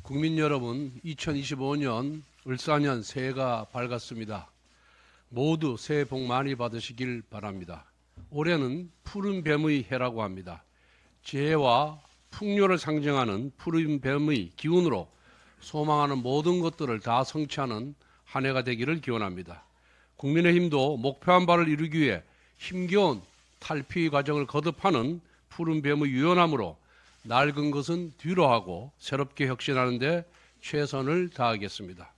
국민 여러분, 2025년 을사년 새해가 밝았습니다. 모두 새해 복 많이 받으시길 바랍니다. 올해는 푸른 뱀의 해라고 합니다. 재해와 풍요를 상징하는 푸른 뱀의 기운으로 소망하는 모든 것들을 다 성취하는 한 해가 되기를 기원합니다. 국민의힘도 목표한 바를 이루기 위해 힘겨운 탈피 과정을 거듭하는 푸른 뱀의 유연함으로 낡은 것은 뒤로 하고 새롭게 혁신하는 데 최선을 다하겠습니다.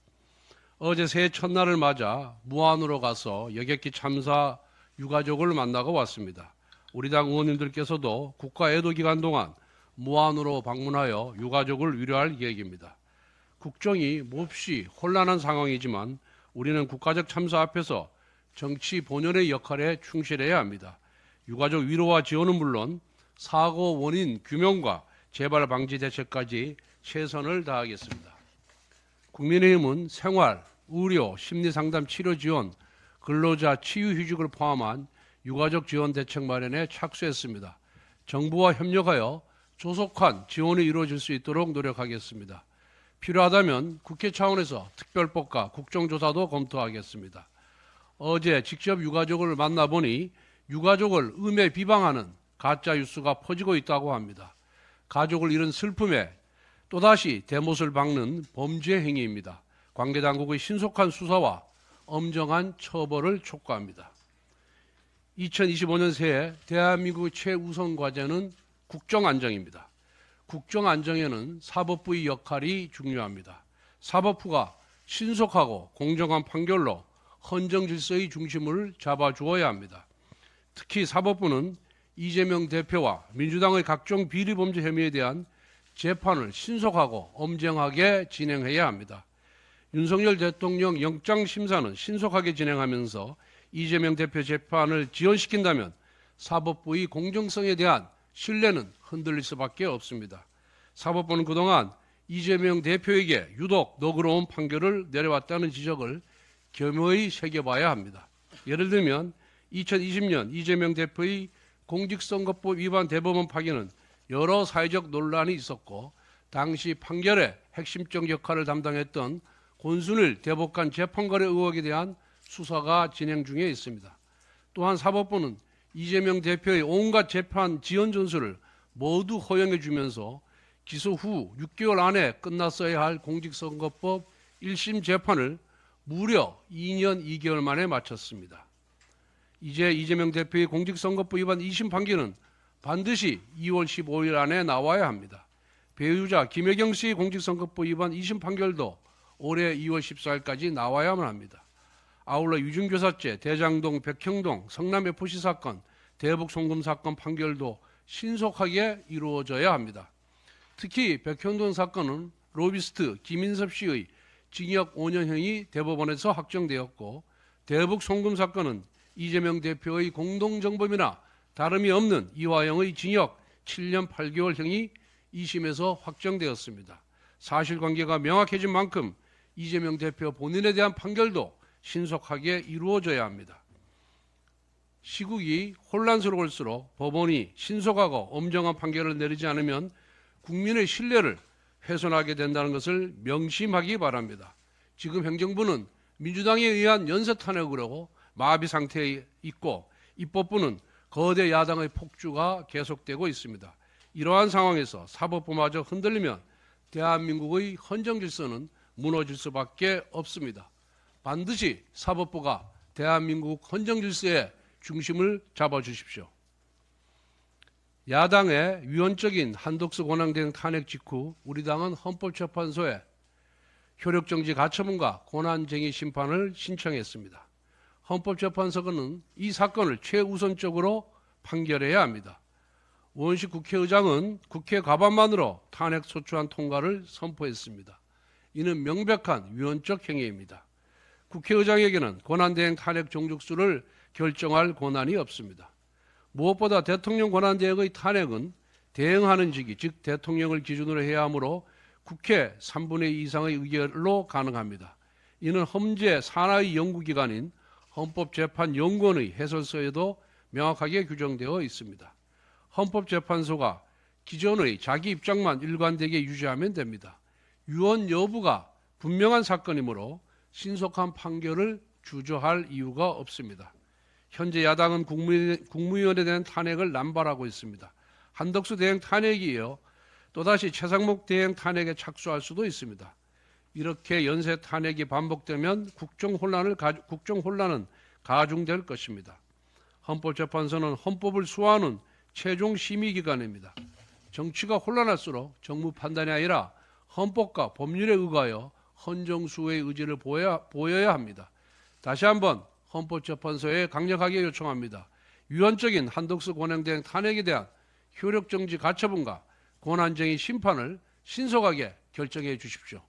어제 새해 첫날을 맞아 무안으로 가서 여객기 참사 유가족을 만나고 왔습니다. 우리 당 의원님들께서도 국가 애도 기간 동안 무안으로 방문하여 유가족을 위로할 계획입니다. 국정이 몹시 혼란한 상황이지만 우리는 국가적 참사 앞에서 정치 본연의 역할에 충실해야 합니다. 유가족 위로와 지원은 물론 사고 원인 규명과 재발 방지 대책까지 최선을 다하겠습니다. 국민의힘은 생활, 의료, 심리상담 치료 지원, 근로자 치유휴직을 포함한 유가족 지원 대책 마련에 착수했습니다. 정부와 협력하여 조속한 지원이 이루어질 수 있도록 노력하겠습니다. 필요하다면 국회 차원에서 특별법과 국정조사도 검토하겠습니다. 어제 직접 유가족을 만나보니 유가족을 음해 비방하는 가짜 뉴스가 퍼지고 있다고 합니다. 가족을 잃은 슬픔에 또다시 대못을 박는 범죄 행위입니다. 관계당국의 신속한 수사와 엄정한 처벌을 촉구합니다. 2025년 새해 대한민국의 최우선 과제는 국정안정입니다. 국정안정에는 사법부의 역할이 중요합니다. 사법부가 신속하고 공정한 판결로 헌정질서의 중심을 잡아주어야 합니다. 특히 사법부는 이재명 대표와 민주당의 각종 비리범죄 혐의에 대한 재판을 신속하고 엄정하게 진행해야 합니다. 윤석열 대통령 영장심사는 신속하게 진행하면서 이재명 대표 재판을 지연시킨다면 사법부의 공정성에 대한 신뢰는 흔들릴 수밖에 없습니다. 사법부는 그동안 이재명 대표에게 유독 너그러운 판결을 내려왔다는 지적을 겸허히 새겨봐야 합니다. 예를 들면 2020년 이재명 대표의 공직선거법 위반 대법원 파기는 여러 사회적 논란이 있었고 당시 판결의 핵심적 역할을 담당했던 권순일 대법관 재판거래 의혹에 대한 수사가 진행 중에 있습니다. 또한 사법부는 이재명 대표의 온갖 재판 지연 전술을 모두 허용해 주면서 기소 후 6개월 안에 끝났어야 할 공직선거법 1심 재판을 무려 2년 2개월 만에 마쳤습니다. 이제 이재명 대표의 공직선거법 위반 2심 판결은 반드시 2월 15일 안에 나와야 합니다. 배우자 김혜경 씨의 공직선거법 위반 2심 판결도 올해 2월 14일까지 나와야만 합니다. 아울러 유증교사죄, 대장동, 백형동, 성남FC 사건, 대북 송금 사건 판결도 신속하게 이루어져야 합니다. 특히 백형동 사건은 로비스트 김인섭 씨의 징역 5년형이 대법원에서 확정되었고 대북 송금 사건은 이재명 대표의 공동정범이나 다름이 없는 이화영의 징역 7년 8개월형이 2심에서 확정되었습니다. 사실관계가 명확해진 만큼 이재명 대표 본인에 대한 판결도 신속하게 이루어져야 합니다. 시국이 혼란스러울수록 법원이 신속하고 엄정한 판결을 내리지 않으면 국민의 신뢰를 훼손하게 된다는 것을 명심하기 바랍니다. 지금 행정부는 민주당에 의한 연쇄 탄핵으로 마비 상태에 있고 입법부는 거대 야당의 폭주가 계속되고 있습니다. 이러한 상황에서 사법부마저 흔들리면 대한민국의 헌정질서는 무너질 수밖에 없습니다. 반드시 사법부가 대한민국 헌정질서의 중심을 잡아주십시오. 야당의 위헌적인 한독수 권한대행 탄핵 직후 우리 당은 헌법재판소에 효력정지 가처분과 권한쟁의 심판을 신청했습니다. 헌법재판소는 이 사건을 최우선적으로 판결해야 합니다. 원식 국회의장은 국회 과반만으로 탄핵 소추안 통과를 선포했습니다. 이는 명백한 위헌적 행위입니다. 국회의장에게는 권한대행 탄핵 종족수를 결정할 권한이 없습니다. 무엇보다 대통령 권한대행의 탄핵은 대행하는 직위, 즉 대통령을 기준으로 해야 하므로 국회 3분의 2 이상의 의결로 가능합니다. 이는 헌재 산하의 연구기관인 헌법재판연구원의 해설서에도 명확하게 규정되어 있습니다. 헌법재판소가 기존의 자기 입장만 일관되게 유지하면 됩니다. 유언 여부가 분명한 사건이므로 신속한 판결을 주저할 이유가 없습니다. 현재 야당은 국무위원에 대한 탄핵을 남발하고 있습니다. 한덕수 대행 탄핵에 이어 또다시 최상목 대행 탄핵에 착수할 수도 있습니다. 이렇게 연쇄 탄핵이 반복되면 국정 혼란은 가중될 것입니다. 헌법재판소는 헌법을 수호하는 최종 심의기관입니다. 정치가 혼란할수록 정무 판단이 아니라 헌법과 법률에 의거하여 헌정수호의 의지를 보여야 합니다. 다시 한번 헌법재판소에 강력하게 요청합니다. 유언적인 한덕수 권영대행 탄핵에 대한 효력정지 가처분과 권한쟁의 심판을 신속하게 결정해 주십시오.